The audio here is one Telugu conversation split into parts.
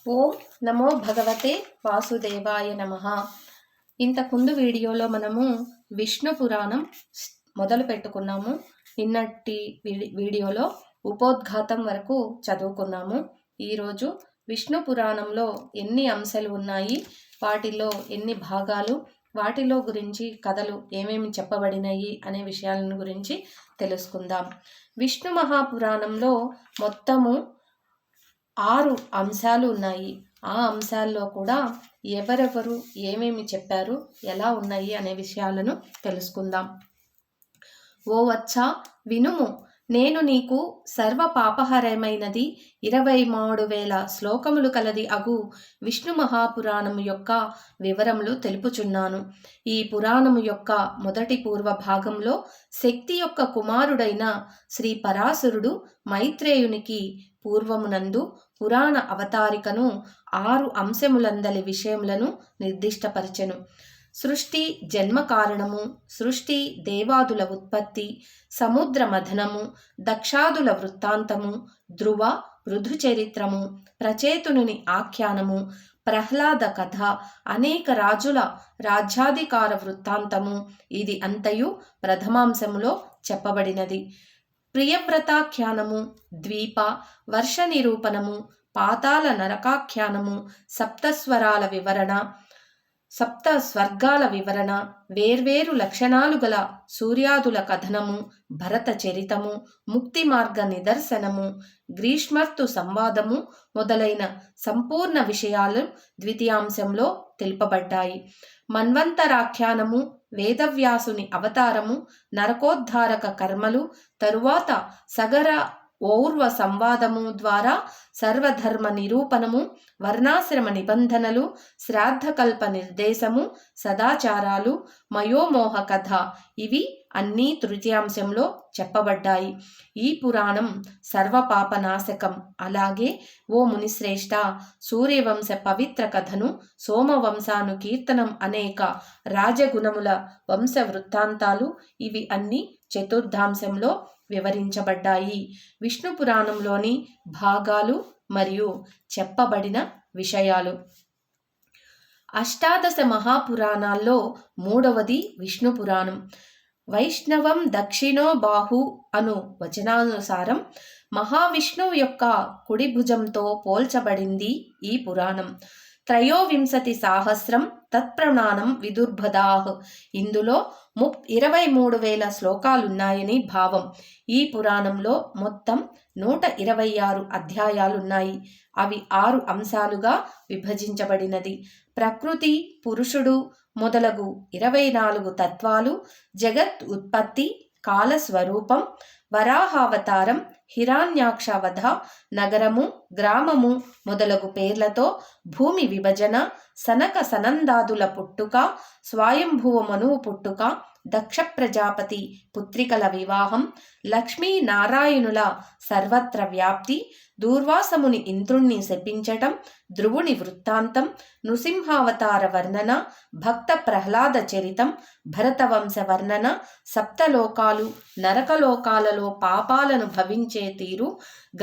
ఓం నమో భగవతే వాసుదేవాయ నమః. ఇంతకుముందు వీడియోలో మనము విష్ణు పురాణం మొదలు పెట్టుకున్నాము. నిన్నటి వీడియోలో ఉపోద్ఘాతం వరకు చదువుకున్నాము. ఈరోజు విష్ణు పురాణంలో ఎన్ని అంశాలు ఉన్నాయి, వాటిలో ఎన్ని భాగాలు, వాటిలో గురించి కథలు ఏమేమి చెప్పబడినాయి అనే విషయాలను గురించి తెలుసుకుందాం. విష్ణు మహాపురాణంలో మొత్తము 6 అంశాలు ఉన్నాయి. ఆ అంశాల్లో కూడా ఎవరెవరు ఏమేమి చెప్పారు, ఎలా ఉన్నాయి అనే విషయాలను తెలుసుకుందాం. ఓ వత్సా వినుము, నేను నీకు సర్వ పాపహరమైనది 23,000 శ్లోకములు కలది అగు విష్ణు మహాపురాణము యొక్క వివరములు తెలుపుచున్నాను. ఈ పురాణము యొక్క మొదటి పూర్వ భాగంలో శక్తి యొక్క కుమారుడైన శ్రీ పరాశరుడు మైత్రేయునికి పూర్వమునందు పురాణ అవతారికను 6 అంశములందలి విషయములను నిర్దిష్టపరచెను. సృష్టి జన్మ కారణము, సృష్టి దేవాదుల ఉత్పత్తి, సముద్ర మథనము, దక్షాదుల వృత్తాంతము, ధ్రువ పృథు చరిత్రము, ప్రచేతునుని ఆఖ్యానము, ప్రహ్లాద కథ, అనేక రాజుల రాజ్యాధికార వృత్తాంతము ఇది అంతయు ప్రథమాంశములో చెప్పబడినది. ప్రియవ్రతాఖ్యానము, ద్వీప వర్ష నిరూపణము, పాతాల నరకాఖ్యానము, సప్తస్వరాల వివరణ, సప్త స్వర్గాల వివరణ, వేర్వేరు లక్షణాలు గల సూర్యాదుల కథనము, భరత చరితము, ముక్తి మార్గ నిదర్శనము, గ్రీష్మర్తు సంవాదము మొదలైన సంపూర్ణ విషయాలు ద్వితీయాంశంలో తెలుపబడ్డాయి. మన్వంతరాఖ్యానము, వేదవ్యాసుని అవతారము, నరకోద్ధారక కర్మలు, తరువాత సగర ఔర్వ సంవాదము ద్వారా సర్వధర్మ నిరూపణము, వర్ణాశ్రమ నిబంధనలు, శ్రాద్ధకల్ప నిర్దేశము, సదాచారాలు, మయోమోహ కథ ఇవి అన్నీ తృతీయాంశంలో చెప్పబడ్డాయి. ఈ పురాణం సర్వపాపనాశకం. అలాగే ఓ మునిశ్రేష్ఠ, సూర్యవంశ పవిత్ర కథను, సోమవంశాను కీర్తనం, అనేక రాజగుణముల వంశ వృత్తాంతాలు ఇవి అన్నీ చతుర్థాంశంలో వివరించబడ్డాయి. విష్ణు పురాణంలోని భాగాలు మరియు చెప్పబడిన విషయాలు. అష్టాదశ మహాపురాణాల్లో మూడవది విష్ణు పురాణం. వైష్ణవం దక్షిణో బాహు అను వచనానుసారం మహావిష్ణువు యొక్క కుడి భుజంతో పోల్చబడింది ఈ పురాణం. 23,000 తత్ప్రమాణం విదుర్భదాహ్. ఇందులో 23,000 శ్లోకాలున్నాయని భావం. ఈ పురాణంలో మొత్తం 126 అధ్యాయాలున్నాయి. అవి 6 అంశాలుగా విభజించబడినది. ప్రకృతి, పురుషుడు మొదలగు 24 తత్వాలు, జగత్ ఉత్పత్తి, కాలస్వరూపం, వరాహావతారం, హిరణ్యాక్షవధ, నగరము, గ్రామము మొదలగు పేర్లతో భూమి విభజన, సనక సనందాదుల పుట్టుక, స్వయంభువ మనువు పుట్టుక, దక్ష ప్రజాపతి పుత్రికల వివాహం, లక్ష్మీనారాయణుల సర్వత్ర వ్యాప్తి, దూర్వాసముని ఇంద్రుణ్ణి శపించటం, ధ్రువుని వృత్తాంతం, నృసింహావతార వర్ణన, భక్త ప్రహ్లాద చరితం, భరతవంశ వర్ణన, సప్తలోకాలు, నరకలోకాలలో పాపాలను భవించే తీరు,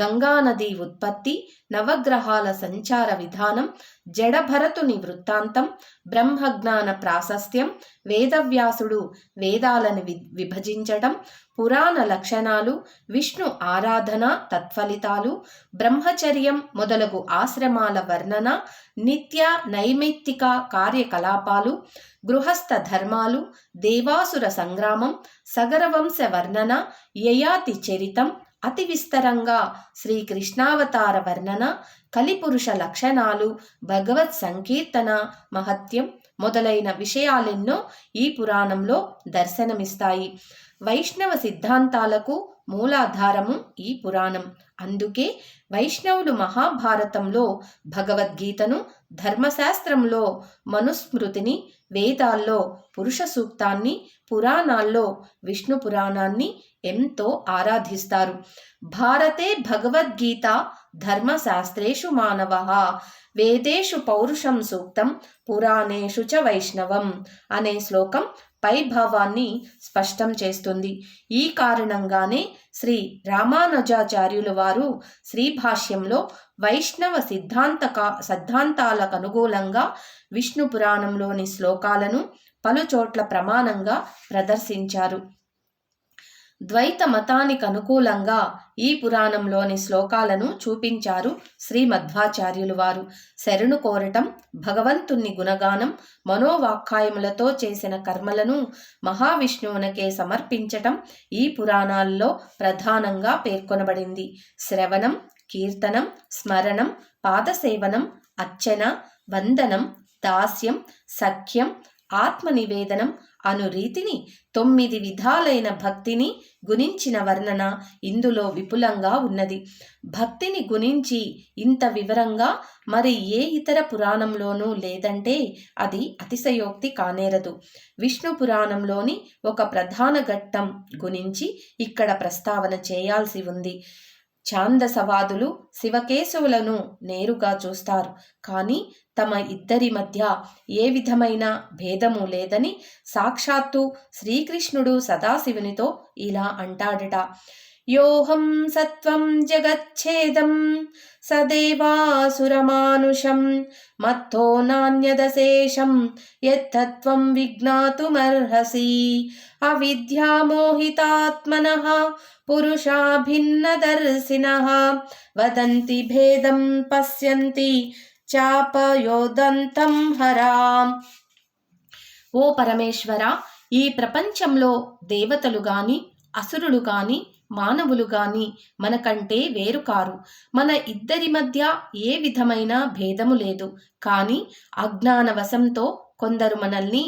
గంగానది ఉత్పత్తి, నవగ్రహాల సంచార విధానం, జడభరతుని వృత్తాంతం, బ్రహ్మజ్ఞాన ప్రాశస్త్యం, వేదవ్యాసుడు వేదాలను విభజించటం, పురాణ లక్షణాలు, విష్ణు ఆరాధన తత్ఫలితాలు, బ్రహ్మచర్యం మొదలగు ఆశ్రమాల వర్ణన, నిత్య నైమిత్తిక కార్యకలాపాలు, గృహస్థ ధర్మాలు, దేవాసుర సంగ్రామం, సగరవంశ వర్ణన, యయాతి చరితం, అతి విస్తరంగా శ్రీకృష్ణావతార వర్ణన, కలిపురుష లక్షణాలు, భగవత్ సంకీర్తన మహత్యం మొదలైన విషయాలెన్నో ఈ పురాణంలో దర్శనమిస్తాయి. వైష్ణవ సిద్ధాంతాలకు మూలాధారము ఈ పురాణం. అందుకే వైష్ణవులు మహాభారతంలో భగవద్గీతను, ధర్మశాస్త్రంలో మనుస్మృతిని, వేదాల్లో పురుష సూక్తాన్ని, పురాణాల్లో విష్ణు పురాణాన్ని ఎంతో ఆరాధిస్తారు. భారతే భగవద్గీత ధర్మశాస్త్రేషు మానవః వేదేషు పౌరుషం సూక్తం పురాణేషు చ వైష్ణవం అనే శ్లోకం పైభావాన్ని స్పష్టం చేస్తుంది. ఈ కారణంగానే శ్రీ రామానుజాచార్యులు వారు శ్రీభాష్యంలో వైష్ణవ సిద్ధాంతాలకు అనుకూలంగా విష్ణు పురాణంలోని శ్లోకాలను పలుచోట్ల ప్రమాణంగా ప్రదర్శించారు. ద్వైత మతానికి అనుకూలంగా ఈ పురాణంలోని శ్లోకాలను చూపించారు శ్రీ మధ్వాచార్యులు వారు. శరణు కోరటం, భగవంతుని గుణగానం, మనోవాక్కాయములతో చేసిన కర్మలను మహావిష్ణువునకే సమర్పించటం ఈ పురాణాల్లో ప్రధానంగా పేర్కొనబడింది. శ్రవణం, కీర్తనం, స్మరణం, పాదసేవనం, అర్చన, వందనం, దాస్యం, సఖ్యం, ఆత్మనివేదనం అను రీతిని 9 విధాలైన భక్తిని గురించిన వర్ణన ఇందులో విపులంగా ఉన్నది. భక్తిని గురించి ఇంత వివరంగా మరి ఏ ఇతర పురాణంలోనూ లేదంటే అది అతిశయోక్తి కానేరదు. విష్ణు పురాణంలోని ఒక ప్రధాన ఘట్టం గురించి ఇక్కడ ప్రస్తావన చేయాల్సి ఉంది. ఛాందసవాదులు శివకేశవులను నేరుగా చూస్తారు, కానీ తమ ఇద్దరి మధ్య ఏ విధమైన భేదము లేదని సాక్షాత్తు శ్రీకృష్ణుడు సదాశివునితో ఇలా అంటాడట: యోహం సత్వం జగచ్ఛేదం సదేవాసురమానుషం మత్తో నాన్యదశేషం యత్తత్వం విజ్ఞాతుమర్హసి అవిద్యామోహితాత్మనః పురుషా భిన్నదర్శినః వదంతి భేదం పశ్యంతి చాపయోదంతం హరాం. ఓ పరమేశ్వర, ఈ ప్రపంచంలో దేవతలు గాని అసురులు గాని మానవులు గాని మనకంటే వేరు కారు. మన ఇద్దరి మధ్య ఏ విధమైన భేదము లేదు. కానీ అజ్ఞానవశంతో కొందరు మనల్ని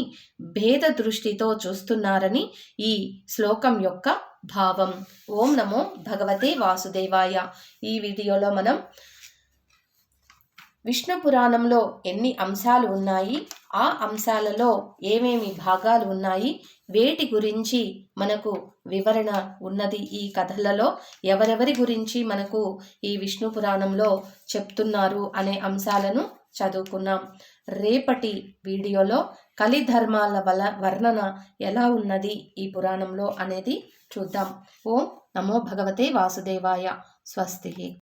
భేద దృష్టితో చూస్తున్నారని ఈ శ్లోకం యొక్క భావం. ఓం నమో భగవతే వాసుదేవాయ. ఈ వీడియోలో మనం విష్ణు పురాణంలో ఎన్ని అంశాలు ఉన్నాయి, ఆ అంశాలలో ఏమేమి భాగాలు ఉన్నాయి, వేటి గురించి మనకు వివరణ ఉన్నది, ఈ కథలలో ఎవరెవరి గురించి మనకు ఈ విష్ణు పురాణంలో చెప్తున్నారు అనే అంశాలను చదువుకున్నాం. రేపటి వీడియోలో కలిధర్మాల వర్ణన ఎలా ఉన్నది ఈ పురాణంలో అనేది చూద్దాం. ఓం నమో భగవతే వాసుదేవాయ. స్వస్తి.